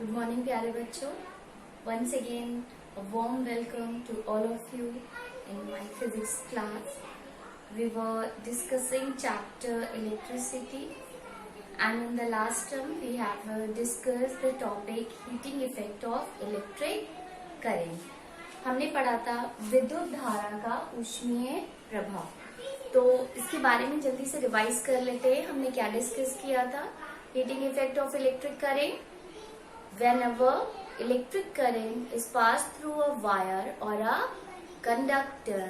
Good morning प्यारे बच्चों. Once again a warm welcome to all of you in my physics class. We were discussing chapter electricity and in the last term we have discussed the topic heating effect of electric current. हमने पढ़ा था विद्युत धारा का ऊष्मीय प्रभाव. तो इसके बारे में जल्दी से रिवाइज कर लेते हैं. हमने क्या डिस्कस किया था? Heating effect of electric current. Whenever electric current is passed through a wire or a conductor,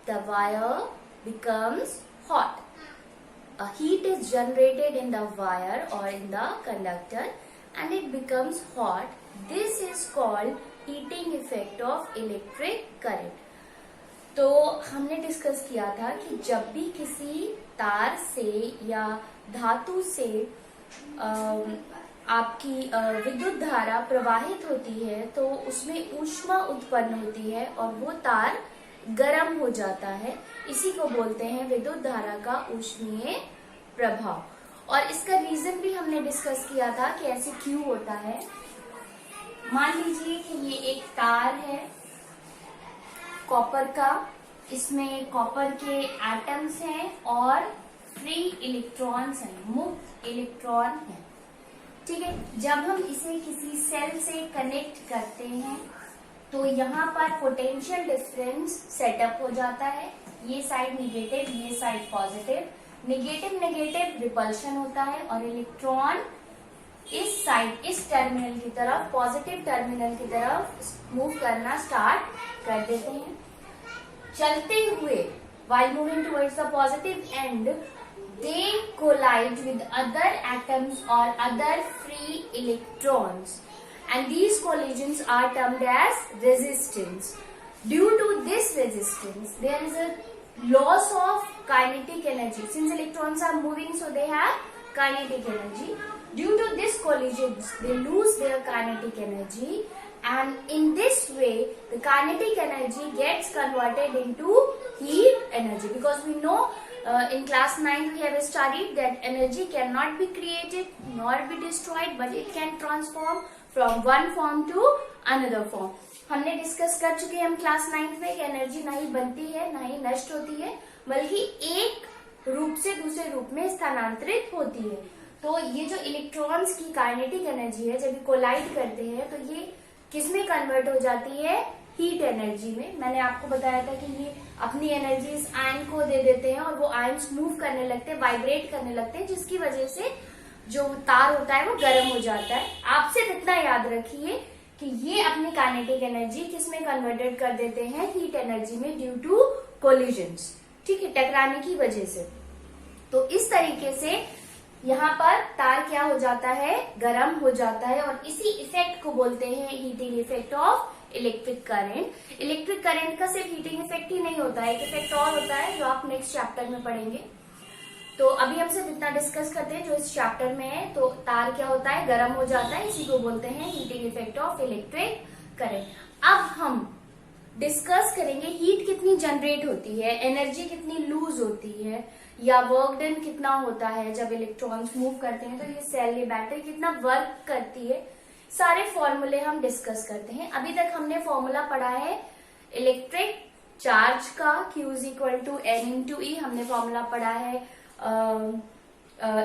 the wire becomes hot. A heat is generated in the wire or in the conductor and it becomes hot. This is called heating effect of electric current. तो हमने discuss किया था कि जब भी किसी तार से या धातु से आपकी विद्युत धारा प्रवाहित होती है तो उसमें ऊष्मा उत्पन्न होती है और वो तार गर्म हो जाता है. इसी को बोलते हैं विद्युत धारा का ऊष्मीय प्रभाव. और इसका रीजन भी हमने डिस्कस किया था कि ऐसे क्यों होता है. मान लीजिए कि ये एक तार है कॉपर का. इसमें कॉपर के एटम्स हैं और फ्री इलेक्ट्रॉन्स हैं, मुक्त इलेक्ट्रॉन हैं. ठीक है. जब हम इसे किसी सेल से कनेक्ट करते हैं तो यहाँ पर पोटेंशियल डिफरेंस सेटअप हो जाता है. ये साइड निगेटिव, ये side positive. Negative negative repulsion होता है और इलेक्ट्रॉन इस साइड, इस टर्मिनल की तरफ, पॉजिटिव टर्मिनल की तरफ मूव करना स्टार्ट कर देते हैं. चलते हुए while moving towards the positive end, they collide with other atoms or other free electrons, and these collisions are termed as resistance. Due to this resistance, there is a loss of kinetic energy. Since electrons are moving, so they have kinetic energy. Due to this collisions, they lose their kinetic energy, and in this way, the kinetic energy gets converted into heat energy. Because we know in class 9 we have studied that energy cannot be created nor be destroyed, but it can transform from one form to another form. हमने discuss कर चुके हैं हम class 9 में कि energy ना ही बनती है ना ही नष्ट होती है, बल्कि एक रूप से दूसरे रूप में स्थानांतरित होती है. तो ये जो इलेक्ट्रॉन्स की काइनेटिक एनर्जी है, जब ये कोलाइड करते हैं तो ये किसमें कन्वर्ट हो जाती है? हीट एनर्जी में. मैंने आपको बताया था कि ये अपनी एनर्जी इस आयन को दे देते हैं और वो आयन्स मूव करने लगते हैं, वाइब्रेट करने लगते हैं, जिसकी वजह से जो तार होता है वो गर्म हो जाता है. आप सिर्फ इतना याद रखिए कि ये अपनी काइनेटिक एनर्जी किसमें कन्वर्टेड कर देते हैं? हीट एनर्जी में, ड्यू टू कोलिजन्स. ठीक है, टकराने की वजह से. तो इस तरीके से यहाँ पर तार क्या हो जाता है? गर्म हो जाता है. और इसी इफेक्ट को बोलते हैं heating effect of electric current. Electric current का सिर्फ हीटिंग इफेक्ट ही नहीं होता है, एक इफेक्ट और होता है जो आप नेक्स्ट चैप्टर में पढ़ेंगे. तो अभी हम सिर्फ इतना डिस्कस करते हैं जो इस चैप्टर में है. तो तार क्या होता है? गर्म हो जाता है. इसी को बोलते हैं heating effect of electric current. अब हम डिस्कस करेंगे हीट कितनी जनरेट होती है, एनर्जी कितनी लूज होती है, या वर्क डन कितना होता है जब इलेक्ट्रॉन्स मूव करते हैं. तो ये सेल, ये बैटरी कितना वर्क करती है, सारे फॉर्मूले हम डिस्कस करते हैं. अभी तक हमने फॉर्मूला पढ़ा है इलेक्ट्रिक चार्ज का, Q is equal to N into E. हमने फॉर्मूला पढ़ा है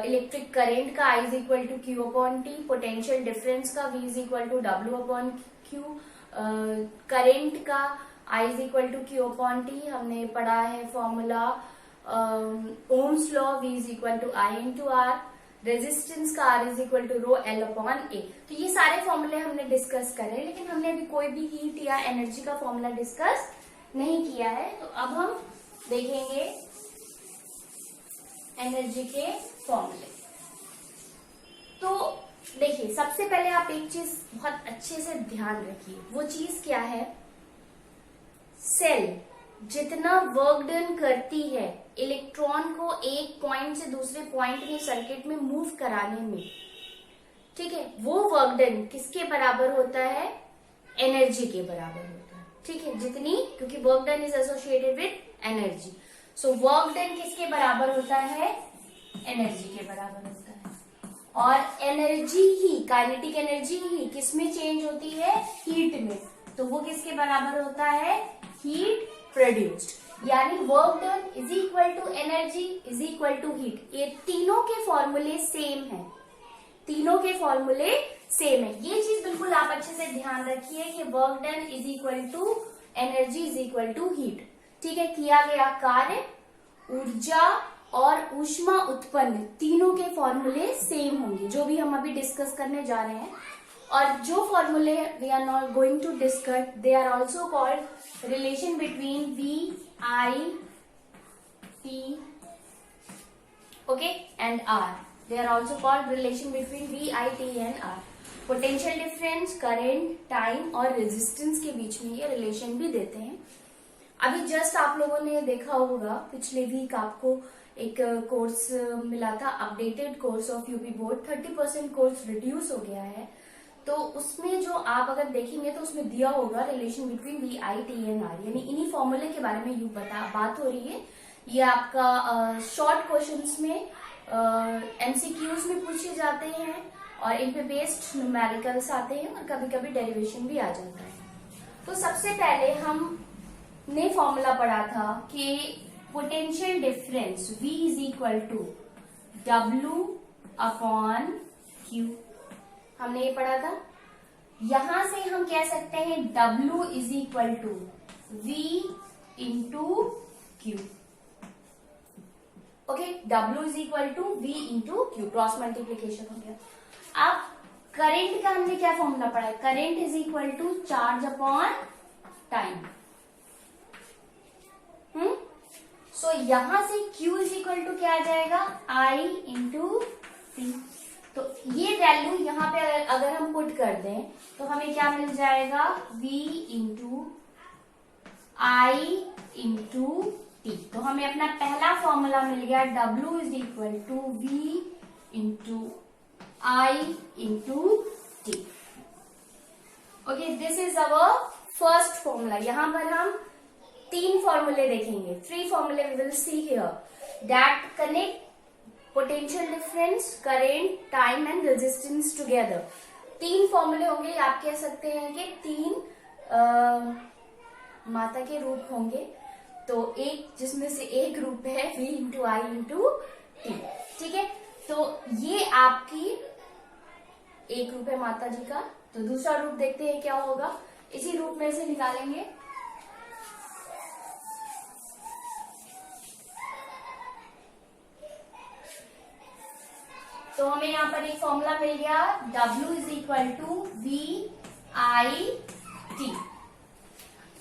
इलेक्ट्रिक करंट का, I is equal to Q upon T. Potential difference का, V is equal to W upon Q. Current का, I is equal to Q upon T. हमने पढ़ा है formula Ohm's law, V is equal to I into R. Resistance का, R is equal to rho L upon A. तो ये सारे फॉर्मूले हमने डिस्कस करे, लेकिन हमने अभी कोई भी हीट या एनर्जी का फॉर्मूला डिस्कस नहीं किया है. तो अब हम देखेंगे एनर्जी के फॉर्मूले. तो देखिए, सबसे पहले आप एक चीज बहुत अच्छे से ध्यान रखिए. वो चीज क्या है? सेल जितना वर्क डन करती है इलेक्ट्रॉन को एक पॉइंट से दूसरे पॉइंट में सर्किट में मूव कराने में, ठीक है, वो वर्क डन किसके बराबर होता है? एनर्जी के बराबर होता है. ठीक है, जितनी, क्योंकि work done is associated with energy. So work done किसके बराबर होता है? एनर्जी के बराबर होता है. और एनर्जी ही, काइनेटिक एनर्जी ही किसमें चेंज होती है? हीट में। तो वो किसके बराबर होता है? Heat produced. यानी work done is equal to energy is equal to heat. ये तीनों के फॉर्मूले सेम है, तीनों के फॉर्मूले सेम है। ये चीज बिल्कुल आप अच्छे से ध्यान रखिए कि work done is equal to energy is equal to heat. ठीक है, किया गया कार्य, ऊर्जा और ऊष्मा उत्पन्न, तीनों के फॉर्मूले सेम होंगे, जो भी हम अभी डिस्कस करने जा रहे हैं। और जो फॉर्मूले we are not going to discuss, they are also called relation between V I T, okay, and R. They are also called relation between V I T and R. Potential difference, current, time और resistance के बीच में ये relation भी देते हैं। अभी just आप लोगों ने देखा होगा, पिछले वीक आपको एक कोर्स मिला था, updated course of UP board, 30% course reduce हो गया है। तो उसमें जो आप अगर देखेंगे तो उसमें दिया होगा relation between V I T and R, यानी इन्हीं फॉर्मूले के बारे में बात हो रही है। ये आपका शॉर्ट क्वेश्चंस में, एमसीक्यूज में पूछे जाते हैं और इन पे बेस्ड न्यूमेरिकल्स आते हैं और कभी कभी डेरिवेशन भी आ जाता है। तो सबसे पहले हमने फॉर्मूला पढ़ा था कि potential difference V is equal to W upon Q, हमने ये पढ़ा था। यहां से हम कह सकते हैं W is equal to V into Q, okay, W is equal to V into Q, cross multiplication हो गया। अब करंट का हमने क्या फॉर्मूला पढ़ा है? Current is equal to charge upon time. So यहां से Q इज इक्वल टू क्या आ जाएगा? I into T. तो ये वैल्यू यहाँ पे अगर हम पुट कर दें तो हमें क्या मिल जाएगा? V into I into T. तो हमें अपना पहला फॉर्मूला मिल गया, W is equal to V into I into T. Okay, this is our first formula. यहां पर हम 3 फॉर्मूले देखेंगे, 3 फॉर्मूले we will see here that connect potential difference, current, time and resistance together. 3 फॉर्मूले होंगे, आप कह सकते हैं कि 3 माता के रूप होंगे। तो एक जिसमें से एक रूप है V into I into T, ठीक है। तो ये आपकी एक रूप है माता जी का। तो दूसरा रूप देखते हैं क्या होगा, इसी रूप में से निकालेंगे। तो हमें यहाँ पर एक फॉर्मूला मिल गया, W is equal to V I T।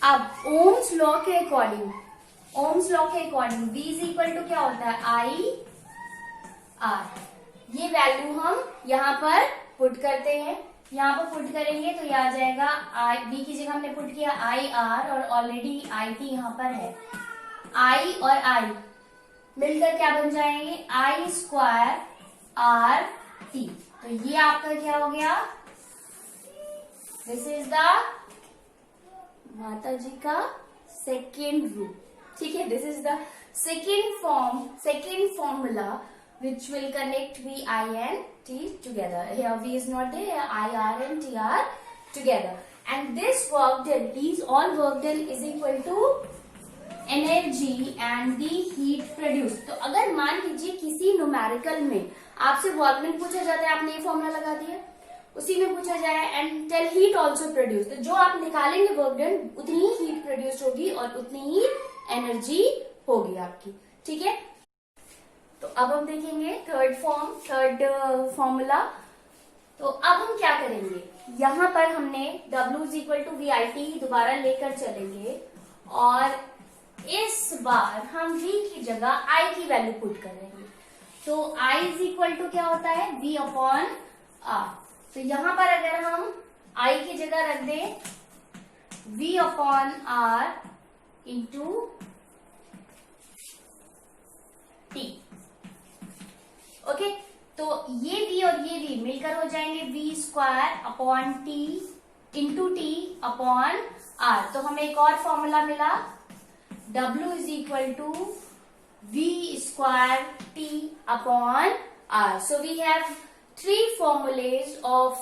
अब ओम्स लॉ के according, V is equal to क्या होता है? I R। ये वैल्यू हम यहाँ पर पुट करते हैं, यहाँ पर पुट करेंगे तो ये आ जाएगा V की जगह हमने पुट किया IR और ऑलरेडी IT यहाँ पर है। I और I मिलकर क्या बन जाएंगे? I square R T। तो ये आपका क्या हो गया? दिस इज द माता जी का सेकेंड रूप, ठीक है। This is the second formula which will connect V, I and T together. Here V is not there, here I, R and T are together. And this work done, these all work done is equal to energy and the heat produced. तो अगर मान लीजिए किसी numerical में आपसे work done पूछा जाता है, आपने ये फॉर्मूला लगा दिया, उसी में पूछा जाए and tell heat also produce, तो जो आप निकालेंगे वर्क डन उतनी ही हीट प्रोड्यूस होगी और उतनी ही एनर्जी होगी आपकी, ठीक है। तो अब हम देखेंगे थर्ड फॉर्मूला। तो अब हम क्या करेंगे, यहां पर हमने W is equal to VIT दोबारा लेकर चलेंगे और इस बार हम V की जगह I की वैल्यू पुट करेंगे। तो I इज इक्वल टू क्या होता है? V upon R। तो यहां पर अगर हम I की जगह रख दें V upon R into T, okay. तो ये V और ये V मिलकर हो जाएंगे V square upon T into T upon R। तो हमें एक और फॉर्मूला मिला, W is equal to V square T upon R। So we have three formulas of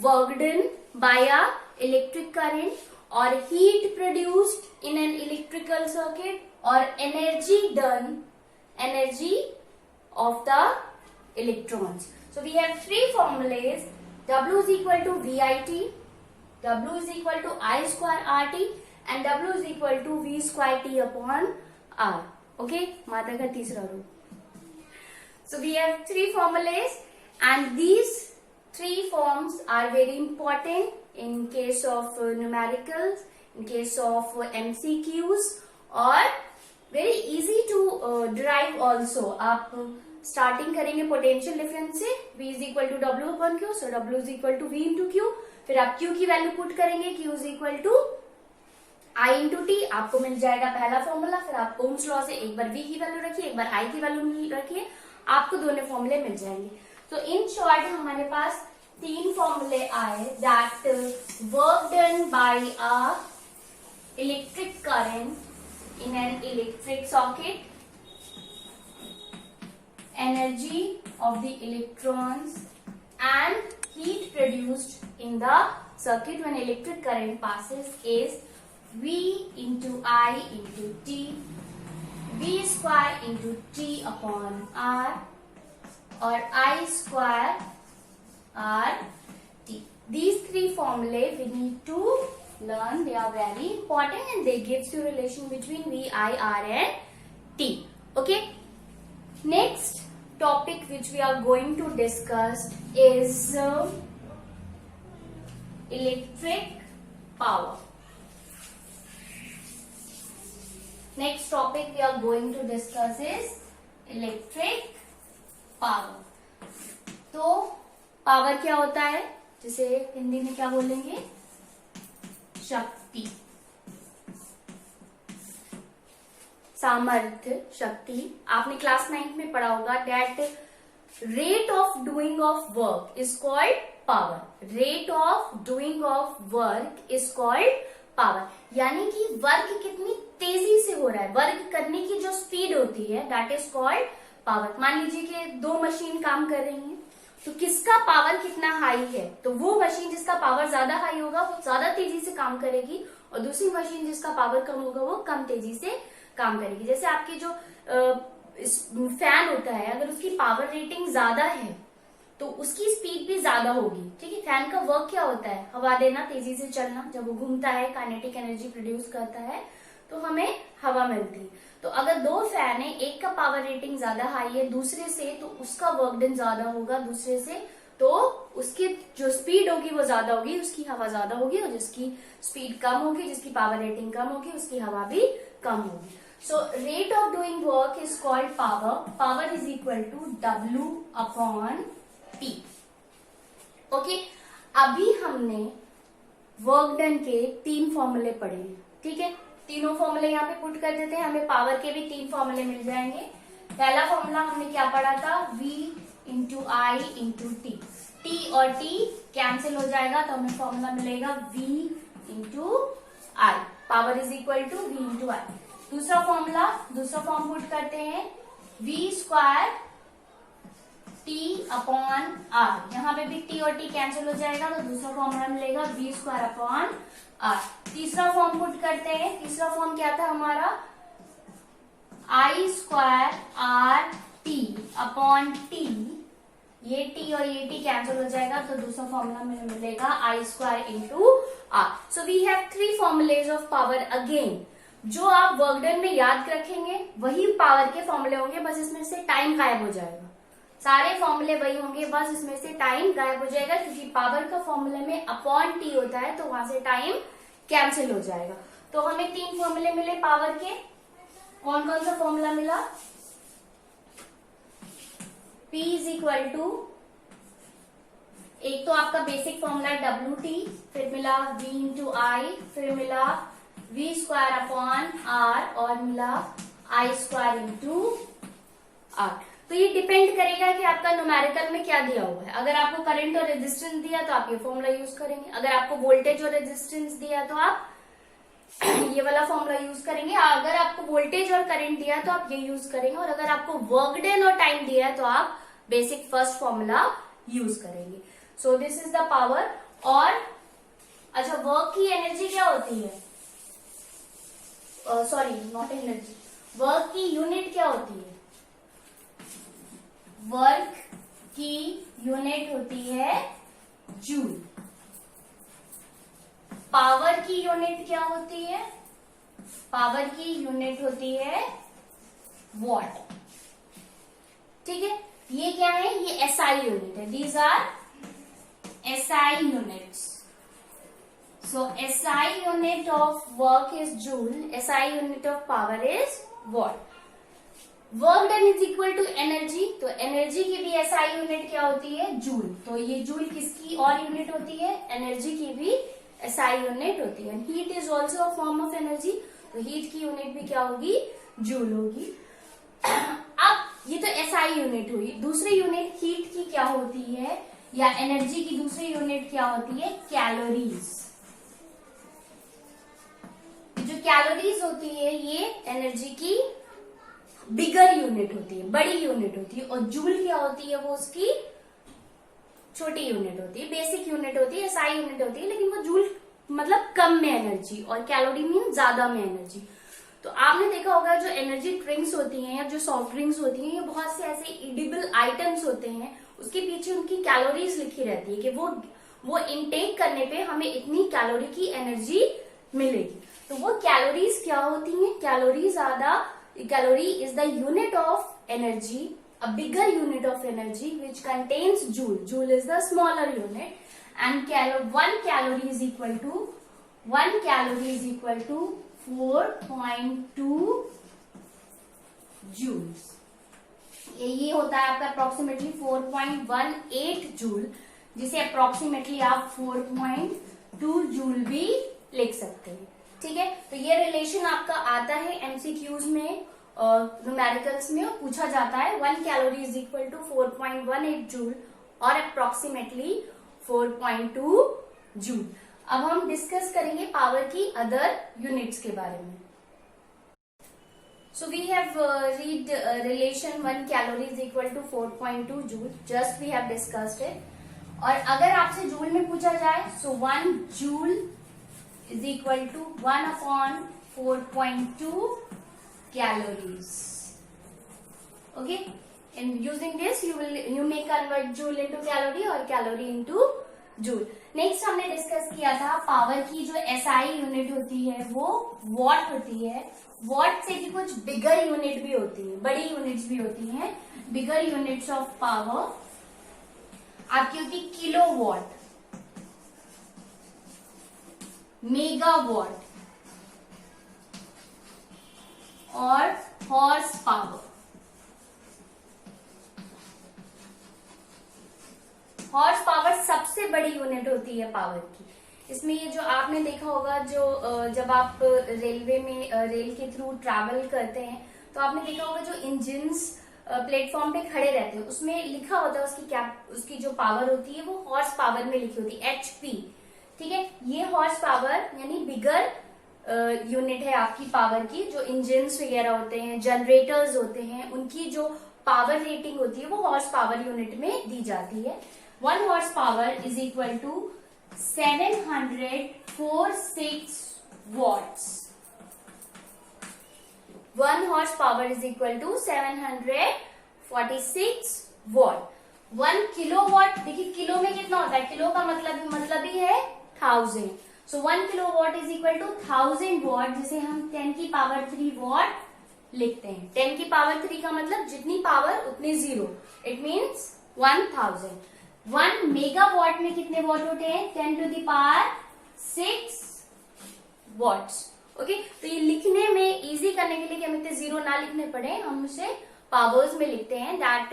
work done by a electric current or heat produced in an electrical circuit or energy of the electrons. So we have three formulas. W is equal to VIT, W is equal to I square RT and W is equal to V square T upon R. Okay, मात्रा का तीसरा रूप. So we have three formulas and these three forms are very important in case of numericals, in case of MCQs or very easy to derive also. आप starting करेंगे potential difference से, V is equal to W upon Q, so W is equal to V into Q. फिर आप Q की value put करेंगे, Q is equal to I into T, आपको मिल जाएगा पहला फॉर्मूला. फिर आप ओम्स लॉ से एक बार V की वैल्यू रखिए, एक बार I की वैल्यू रखिए, आपको दोनों फॉर्मूले मिल जाएंगे. तो इन शॉर्ट हमारे पास तीन फॉर्मूले आए. That work done by a electric current in an electric socket, energy of the electrons and heat produced in the circuit when electric current passes is V into I into T, V square into T upon R or I square R T. These three formulae we need to learn. They are very important and they gives you relation between V, I, R and T. Okay. Next topic which we are going to discuss is electric power. Next topic we are going to discuss is electric power. तो power क्या होता है, जिसे हिंदी में क्या बोलेंगे, शक्ति, सामर्थ्य, शक्ति. आपने क्लास 9th में पढ़ा होगा that rate of doing of work is called power. Rate of doing of work is called power. यानी कि वर्क कितनी तेजी से हो रहा है, वर्क करने की जो स्पीड होती है दैट इज कॉल्ड पावर. मान लीजिए कि दो मशीन काम कर रही हैं, तो किसका पावर कितना हाई है, तो वो मशीन जिसका पावर ज्यादा हाई होगा वो ज्यादा तेजी से काम करेगी और दूसरी मशीन जिसका पावर कम होगा वो कम तेजी से काम करेगी. जैसे आपकी जो फैन होता है, अगर उसकी पावर रेटिंग ज्यादा है तो उसकी स्पीड भी ज्यादा होगी. ठीक है. फैन का वर्क क्या होता है, हवा देना, तेजी से चलना. जब वो घूमता है काइनेटिक एनर्जी प्रोड्यूस करता है तो हमें हवा मिलती है. तो अगर दो फैन है, एक का पावर रेटिंग ज्यादा हाई है दूसरे से, तो उसका वर्क डन ज्यादा होगा दूसरे से, तो उसकी जो स्पीड होगी वो ज्यादा होगी, उसकी हवा ज्यादा होगी. और जिसकी स्पीड कम होगी, जिसकी पावर रेटिंग कम होगी, उसकी हवा भी कम होगी. So rate of doing work is called power. Power is equal to W upon T. Okay. अभी हमने वर्क डन के तीन फॉर्मूले पढ़े हैं. ठीक है. तीनों फॉर्मूले यहाँ पे पुट कर देते हैं, हमें पावर के भी तीन फॉर्मूले मिल जाएंगे. पहला फॉर्मूला हमने क्या पढ़ा था, V into I into T. T और T कैंसिल हो जाएगा तो हमें फॉर्मूला मिलेगा V into I. Power is equal to V into I. दूसरा फॉर्म पुट करते हैं, V square T upon R. यहाँ पे भी T और T कैंसिल हो जाएगा तो दूसरा फॉर्मूला मिलेगा V स्क्वायर अपॉन R. तीसरा फॉर्म पुट करते हैं. तीसरा फॉर्म क्या था हमारा, I square R T upon T. ये T और ये T कैंसिल हो जाएगा तो दूसरा फॉर्मूला मिलेगा I square into R. So we have three formulas of power again. जो आप वर्क डन में याद रखेंगे वही पावर के फॉर्मूले होंगे, बस इसमें से टाइम गायब हो जाएगा. सारे फॉर्मूले वही होंगे, बस इसमें से टाइम गायब हो जाएगा क्योंकि पावर का फॉर्मूले में अपॉन टी होता है तो वहां से टाइम कैंसिल हो जाएगा. तो हमें तीन फॉर्मूले मिले पावर के. कौन कौन सा फॉर्मूला मिला, P इज इक्वल टू, एक तो आपका बेसिक फॉर्मूला है WT, फिर मिला V इंटू आई, फिर मिला V स्क्वायर अपॉन R और मिला I स्क्वायर इंटू R. तो ये डिपेंड करेगा कि आपका न्यूमेरिकल में क्या दिया हुआ है. अगर आपको करंट और रेजिस्टेंस दिया तो आप ये फॉर्मूला यूज करेंगे. अगर आपको वोल्टेज और रेजिस्टेंस दिया तो आप ये वाला फॉर्मूला यूज करेंगे. अगर आपको वोल्टेज और करंट दिया तो आप ये यूज करेंगे. और अगर आपको वर्क डन और टाइम दिया है तो आप बेसिक फर्स्ट फॉर्मूला यूज करेंगे। So this is the power. और अच्छा, वर्क की एनर्जी क्या होती है? सॉरी, नॉट एनर्जी, वर्क की यूनिट क्या होती है? वर्क की यूनिट होती है जूल। पावर की यूनिट क्या होती है? पावर की यूनिट होती है वॉट। ठीक है, ये क्या है? ये एसआई यूनिट है। These are SI units. So SI unit of work is joule, SI unit of power is watt. Work done is equal to energy, तो एनर्जी की भी एसआई यूनिट क्या होती है? जूल। तो ये जूल किसकी और यूनिट होती है? एनर्जी की भी एसआई यूनिट होती है। Heat is also a form of energy, तो हीट की यूनिट भी क्या होगी? जूल होगी। अब ये तो एसआई यूनिट हुई। दूसरी यूनिट हीट की क्या होती है, या एनर्जी की दूसरी यूनिट क्या होती है? कैलोरीज। जो कैलोरीज होती है ये एनर्जी की बिगर यूनिट होती है, बड़ी यूनिट होती है। और जूल क्या होती है? वो उसकी छोटी यूनिट होती है, बेसिक यूनिट होती है, एसआई यूनिट होती है, लेकिन वो जूल मतलब कम में एनर्जी, और कैलोरी मीन ज्यादा में एनर्जी। तो आपने देखा होगा जो एनर्जी ड्रिंक्स होती हैं या जो सॉफ्ट ड्रिंक्स होती हैं, ये बहुत से ऐसे इडिबल आइटम्स होते हैं, उसके पीछे उनकी कैलोरीज लिखी रहती है कि वो इनटेक करने पे हमें इतनी कैलोरी की एनर्जी मिलेगी। तो वो कैलोरीज क्या होती हैं? Calorie is the unit of energy, a bigger unit of energy which contains joule. Joule is the smaller unit, and 1 calorie is equal to 4.2 joules. ये होता है आपका अप्रोक्सीमेटली 4.18 जूल, जिसे अप्रोक्सीमेटली आप 4.2 जूल भी लिख सकते हैं। ठीक है, तो ये रिलेशन आपका आता है एमसीक्यूज में, न्यूमेरिकल्स में पूछा जाता है। 1 calorie is equal to 4.18 joule और अप्रोक्सीमेटली 4.2 जूल। अब हम डिस्कस करेंगे पावर की अदर यूनिट्स के बारे में। So we have read relation 1 calorie is equal to 4.2 joule, just we have discussed it. और अगर आपसे जूल में पूछा जाए, so 1 joule is equal to 1/4.2 calories. Okay, and using this you may convert joule into calorie और calorie into joule. Next हमने discuss किया था पावर की जो एसआई यूनिट होती है वो वॉट होती है। वॉट से भी कुछ बिगर यूनिट भी होती है, बड़ी यूनिट्स भी होती हैं। बिगर यूनिट्स ऑफ पावर आपकी होती किलो वॉट, मेगा वॉट और हॉर्स पावर। हॉर्स पावर सबसे बड़ी यूनिट होती है पावर की। इसमें ये जो आपने देखा होगा, जो जब आप रेलवे में रेल के थ्रू ट्रैवल करते हैं, तो आपने देखा होगा जो इंजिन्स प्लेटफॉर्म पे खड़े रहते हैं, उसमें लिखा होता है उसकी जो पावर होती है वो हॉर्स पावर में लिखी होती है, HP। ठीक है, ये हॉर्स पावर यानी बिगर यूनिट है आपकी पावर की। जो इंजिन्स वगैरह होते हैं, जनरेटर्स होते हैं, उनकी जो पावर रेटिंग होती है वो हॉर्स पावर यूनिट में दी जाती है। 1 horse power is equal to 746 watts. 1 horse power is equal to 746 watt. 1 kilo watt, देखिए किलो में कितना होता है, किलो का मतलब ही है 1000। So 1 kilo watt is equal to 1000 watt, जिसे हम 10 की पावर 3 वॉट लिखते हैं। 10 की पावर 3 का मतलब जितनी पावर उतनी zero, it means 1000। 1 mega watt में कितने वॉट होते हैं? 10 to the power 6 watts. Okay, तो ये लिखने में इजी करने के लिए कि हम इतने जीरो ना लिखने पड़े, हम उसे पावर्स में लिखते हैं। दैट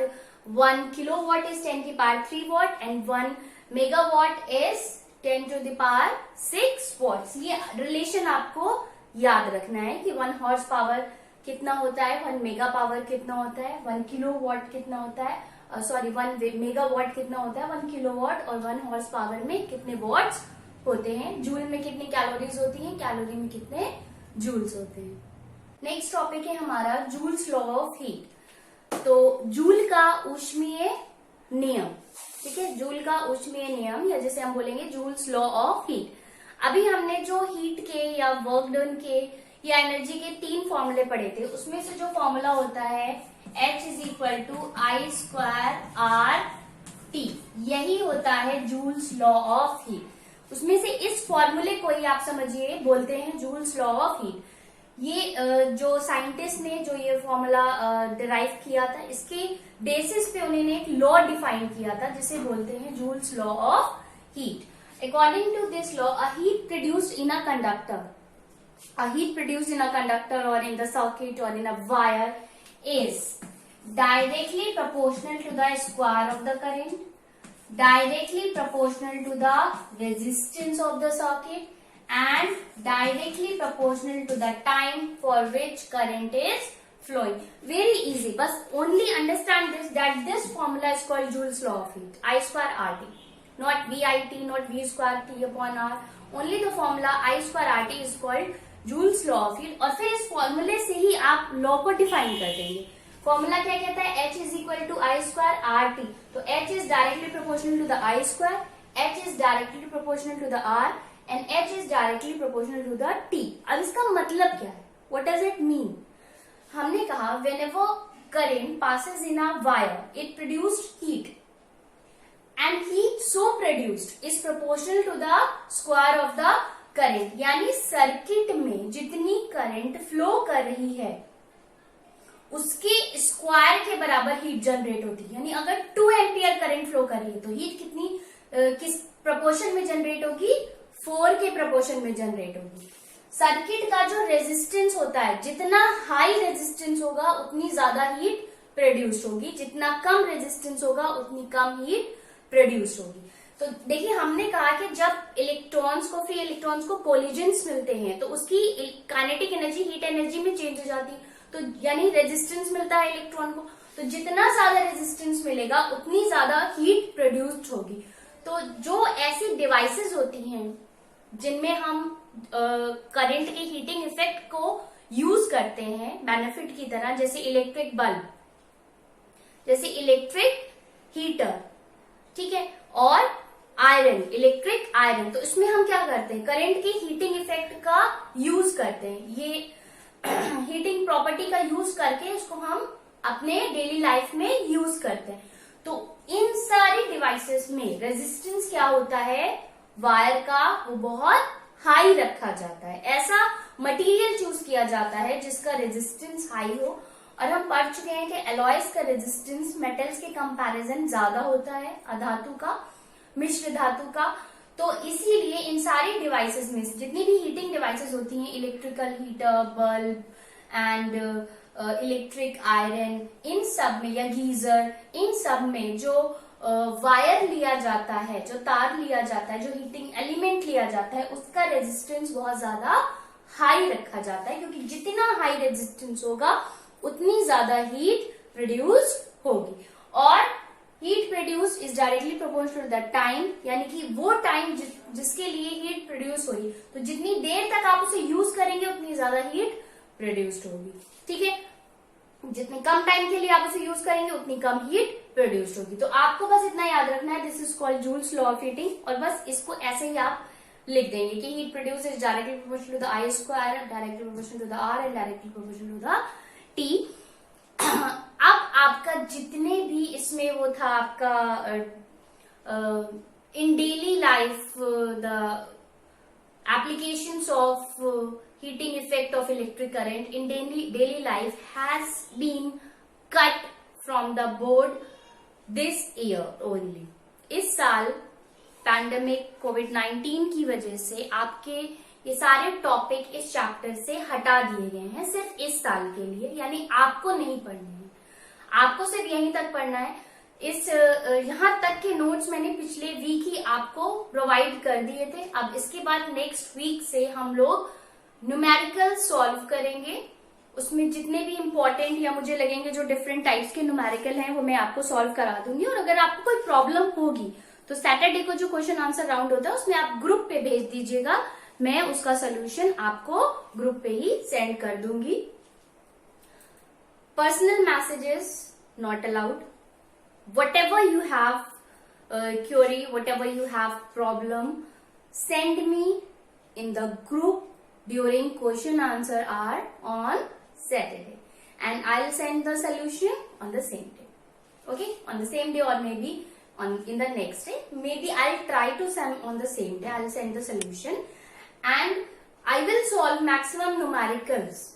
1 किलो वॉट इज 10 की power 3 watt and 1 mega watt is 10 to the power 6 watts. ये रिलेशन आपको याद रखना है कि 1 हॉर्स पावर कितना होता है, 1 मेगा पावर कितना होता है, 1 किलो वॉट कितना होता है, 1 मेगा वॉट कितना होता है, 1 किलो वॉट और 1 हॉर्स पावर में कितने वॉट्स होते हैं, जूल में कितनी कैलोरीज होती हैं, कैलोरी में कितने जूल्स होते हैं। नेक्स्ट टॉपिक है हमारा जूल्स लॉ ऑफ हीट। तो जूल का ऊष्मीय नियम। ठीक है, जूल का ऊष्मीय नियम, या जैसे हम बोलेंगे जूल्स लॉ ऑफ हीट। अभी हमने जो हीट के या वर्क डन के या एनर्जी के 3 फॉर्मूले पढ़े थे, उसमें से जो फॉर्मूला होता है H is equal to I square R T, यही होता है जूल्स लॉ ऑफ हीट। उसमें से इस फॉर्मूले को ही आप समझिए बोलते हैं जूल्स लॉ ऑफ हीट। ये जो साइंटिस्ट ने जो ये फॉर्मूला डिराइव किया था, इसके बेसिस पे उन्होंने एक लॉ डिफाइन किया था जिसे बोलते हैं Joule's law of heat. According to this law, a heat produced in a conductor or in the circuit or in a wire is directly proportional to the square of the current, directly proportional to the resistance of the circuit, and directly proportional to the time for which current is flowing. Very easy. But only understand this, that this formula is called Joule's law of heat. I square RT, not VIT, not V square T upon R. Only the formula I square RT is called Joule's law of heat. और फिर इस फॉर्मूले से ही आप law को define कर देंगे। Formula क्या कहता है? H is equal to I square R T. तो H is directly proportional to the I square, H is directly proportional to the R, and H is directly proportional to the T. अब इसका मतलब क्या है? What does it mean? हमने कहा whenever current passes in a wire, it produced heat, and heat so produced is proportional to the square of the current. यानी circuit में जितनी करंट फ्लो कर रही है उसके स्क्वायर के बराबर हीट जनरेट होती है। यानी अगर 2 एम्पियर करंट फ्लो कर रही है तो हीट कितनी किस प्रोपोर्शन में जनरेट होगी? 4 के प्रोपोर्शन में जनरेट होगी। सर्किट का जो रेजिस्टेंस होता है, जितना हाई रेजिस्टेंस होगा उतनी ज्यादा हीट प्रोड्यूस होगी, जितना कम रेजिस्टेंस होगा उतनी कम हीट प्रोड्यूस होगी। तो देखिए, हमने कहा कि जब इलेक्ट्रॉन्स को, फ्री इलेक्ट्रॉन्स को कोलिजन्स मिलते हैं तो उसकी काइनेटिक एनर्जी हीट एनर्जी में चेंज हो जाती है। तो यानी रेजिस्टेंस मिलता है इलेक्ट्रॉन को, तो जितना ज्यादा रेजिस्टेंस मिलेगा उतनी ज्यादा हीट प्रोड्यूस्ड होगी। तो जो ऐसी डिवाइसेस होती हैं जिनमें हम करंट के हीटिंग इफेक्ट को यूज करते हैं बेनिफिट की तरह, जैसे इलेक्ट्रिक बल्ब, जैसे इलेक्ट्रिक हीटर, ठीक है, और आयरन, इलेक्ट्रिक आयरन, तो इसमें हम क्या करते हैं? करंट के हीटिंग इफेक्ट का यूज करते हैं। ये हीटिंग प्रॉपर्टी का यूज करके इसको हम अपने डेली लाइफ में यूज करते हैं। तो इन सारी डिवाइसेस में रेजिस्टेंस क्या होता है? वायर का वो बहुत हाई रखा जाता है। ऐसा मटेरियल चूज किया जाता है जिसका रेजिस्टेंस हाई हो। और हम पढ़ चुके हैं कि एलॉयज का रेजिस्टेंस मेटल्स के कंपैरिजन ज्यादा होता है अधातु का, मिश्र धातु का। तो इसीलिए इन सारी डिवाइसेस में जितनी भी हीटिंग डिवाइसेस होती हैं, electrical heater, bulb and electric iron, इन सब में, या गीजर, इन सब में जो वायर लिया जाता है, जो तार लिया जाता है, जो हीटिंग एलिमेंट लिया जाता है, उसका रेजिस्टेंस बहुत ज्यादा हाई रखा जाता है, क्योंकि जितना हाई रेजिस्टेंस होगा उतनी ज्यादा हीट प्रोड्यूस होगी। और heat produce is directly proportional to the time, यानी कि वो टाइम जिसके लिए हीट प्रोड्यूस होगी, तो जितनी देर तक आप उसे यूज करेंगे उतनी ज्यादा हीट प्रोड्यूस्ड होगी। ठीक है, जितने कम टाइम के लिए आप उसे यूज करेंगे उतनी कम हीट प्रोड्यूस्ड होगी। तो आपको बस इतना याद रखना है, this is called Joule's law of heating, और बस इसको ऐसे ही आप लिख देंगे कि heat produce is directly proportional to the I square, directly proportional to the R, and directly proportional to the T. अब आपका जितने भी इसमें वो था आपका in daily life the applications of heating effect of electric current in daily life has been cut from the board this year only. इस साल पैंडेमिक कोविड-19 की वजह से आपके ये सारे टॉपिक इस चैप्टर से हटा दिए गए हैं, सिर्फ इस साल के लिए। यानी आपको नहीं पढ़ने हैं, आपको सिर्फ यहीं तक पढ़ना है। इस यहाँ तक के नोट्स मैंने पिछले वीक ही आपको प्रोवाइड कर दिए थे। अब इसके बाद नेक्स्ट वीक से हम लोग न्यूमेरिकल सॉल्व करेंगे। उसमें जितने भी इंपॉर्टेंट या मुझे लगेंगे जो डिफरेंट टाइप्स के न्यूमेरिकल हैं वो मैं आपको सॉल्व करा दूंगी। और अगर आपको कोई प्रॉब्लम होगी तो सैटरडे को जो क्वेश्चन आंसर राउंड होता है उसमें आप ग्रुप पे भेज दीजिएगा, मैं उसका सोल्यूशन आपको ग्रुप पे ही सेंड कर दूंगी। Personal messages not allowed. Whatever you have query, whatever you have problem, send me in the group during question answer hour on Saturday, and I'll send the solution on the same day. Okay, on the same day, or maybe in the next day. Maybe I'll try to send on the same day. I'll send the solution, and I will solve maximum numericals.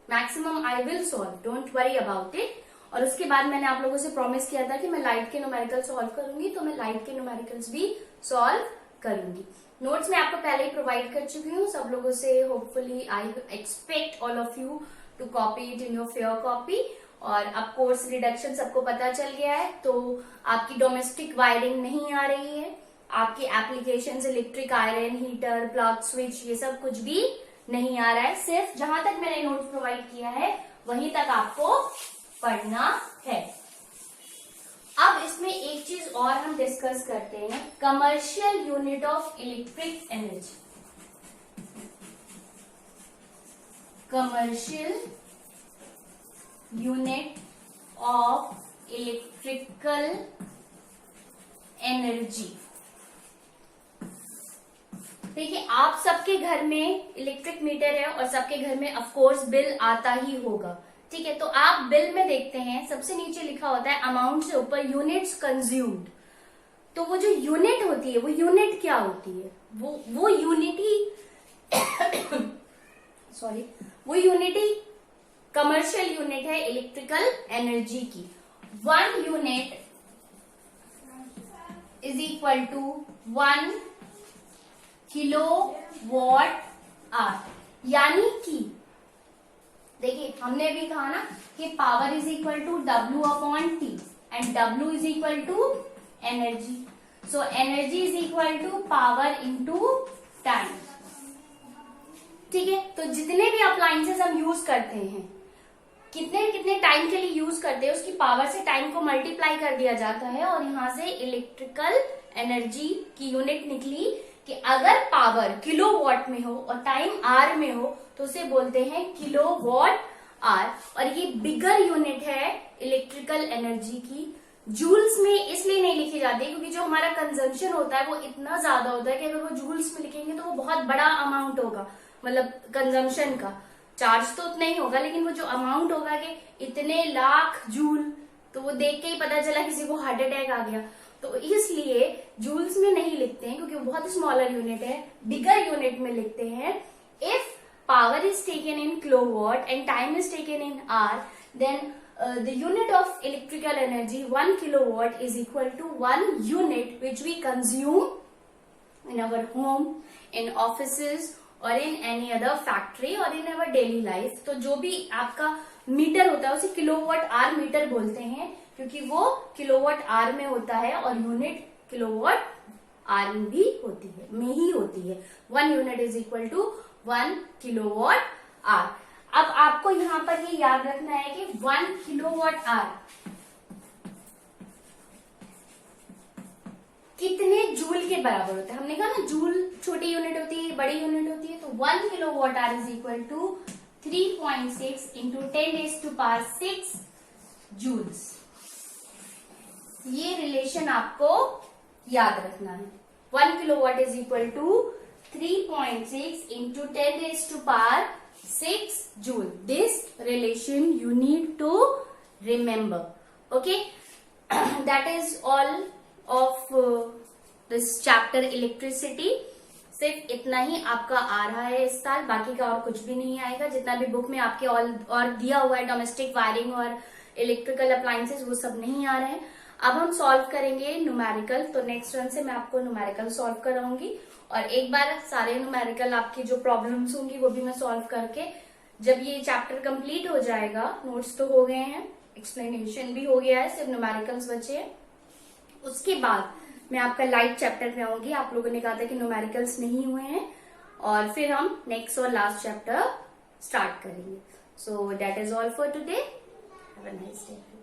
Maximum I will solve. Don't worry about it. और उसके बाद मैंने आप लोगों से promise किया था कि मैं लाइट के न्यूमेरिकल सॉल्व करूंगी, तो मैं लाइट के न्यूमेरिकल्स भी सॉल्व करूंगी. नोट्स मैं आपको पहले ही प्रोवाइड कर चुकी हूँ सब लोगों से. Hopefully I expect all of you to copy it in your fair copy. और अब कोर्स रिडक्शन सबको पता चल गया है, तो आपकी डोमेस्टिक वायरिंग नहीं आ रही है, आपकी application electric iron, heater, plug, switch, ये सब कुछ भी नहीं आ रहा है. सिर्फ जहां तक मैंने नोट्स प्रोवाइड किया है वहीं तक आपको पढ़ना है. अब इसमें एक चीज और हम डिस्कस करते हैं, commercial unit of electric energy. Commercial unit of electrical energy. देखिए, आप सबके घर में इलेक्ट्रिक मीटर है और सबके घर में ऑफ कोर्स बिल आता ही होगा. ठीक है, तो आप बिल में देखते हैं सबसे नीचे लिखा होता है अमाउंट से ऊपर यूनिट्स कंज्यूम्ड. तो वो जो यूनिट होती है, वो यूनिट क्या होती है? वो यूनिटी सॉरी, वो यूनिटी कमर्शियल यूनिट है इलेक्ट्रिकल एनर्जी की. 1 unit is equal to 1 kilowatt hour. यानी कि देखिए, हमने भी कहा ना कि power is equal to W upon T and W is equal to energy. So energy is equal to power into time. ठीक है, तो जितने भी अप्लायंसेस हम यूज करते हैं, कितने कितने टाइम के लिए यूज करते हैं, उसकी पावर से टाइम को मल्टीप्लाई कर दिया जाता है, और यहां से इलेक्ट्रिकल एनर्जी की यूनिट निकली कि अगर पावर किलोवाट में हो और टाइम आर में हो तो उसे बोलते हैं किलोवाट आर. और ये बिगर यूनिट है इलेक्ट्रिकल एनर्जी की. जूल्स में इसलिए नहीं लिखी जाती क्योंकि जो हमारा कंजम्पशन होता है वो इतना ज्यादा होता है कि अगर वो जूल्स में लिखेंगे तो वो बहुत बड़ा अमाउंट होगा. मतलब कंजम्पशन का चार्ज तो उतना ही होगा, लेकिन वो जो अमाउंट होगा कि इतने लाख जूल, तो वो देख के ही पता चला किसी को हार्ट अटैक आ गया. तो इसलिए जूल्स में नहीं लिखते हैं क्योंकि वो बहुत स्मॉलर यूनिट है. बिगर यूनिट में लिखते हैं. If power is taken in kilowatt and time is taken in hour, then the unit of electrical energy 1 kilowatt is equal to 1 unit which we consume in our home, in offices or in any other factory or in our daily life. तो जो भी आपका metre होता है उसे kilowatt hour metre बोलते हैं क्योंकि वो किलोवाट आर में होता है और यूनिट किलोवाट आर में भी होती है, में ही होती है. 1 unit is equal to 1 kilowatt hour. अब आपको यहां पर ये याद रखना है कि 1 किलोवाट आवर कितने जूल के बराबर होता है. हमने कहा ना जूल छोटी यूनिट होती है, बड़ी यूनिट होती है. तो 1 kilowatt hour is equal to 3.6 into 10⁻⁶ joules. ये रिलेशन आपको याद रखना है. 1 kilowatt is equal to 3.6 into 10⁻⁶ joule. This relation you need to remember. Okay, that is all of this chapter electricity. सिर्फ इतना ही आपका आ रहा है इस साल, बाकी का और कुछ भी नहीं आएगा. जितना भी बुक में आपके और दिया हुआ है डोमेस्टिक वायरिंग और इलेक्ट्रिकल अप्लायंसेस वो सब नहीं आ रहे हैं. अब हम सॉल्व करेंगे न्यूमेरिकल. तो नेक्स्ट रन से मैं आपको न्यूमेरिकल सॉल्व कराऊंगी और एक बार सारे न्यूमेरिकल आपकी जो प्रॉब्लम्स होंगी वो भी मैं सॉल्व करके, जब ये चैप्टर कंप्लीट हो जाएगा, नोट्स तो हो गए हैं, एक्सप्लेनेशन भी हो गया है, सिर्फ न्यूमेरिकल्स बचे हैं, उसके बाद मैं आपका लाइट चैप्टर में आऊंगी. आप लोगों ने कहा था कि न्यूमेरिकल्स नहीं हुए हैं, और फिर हम नेक्स्ट और लास्ट चैप्टर स्टार्ट करेंगे. So that is all for today. Have a nice day.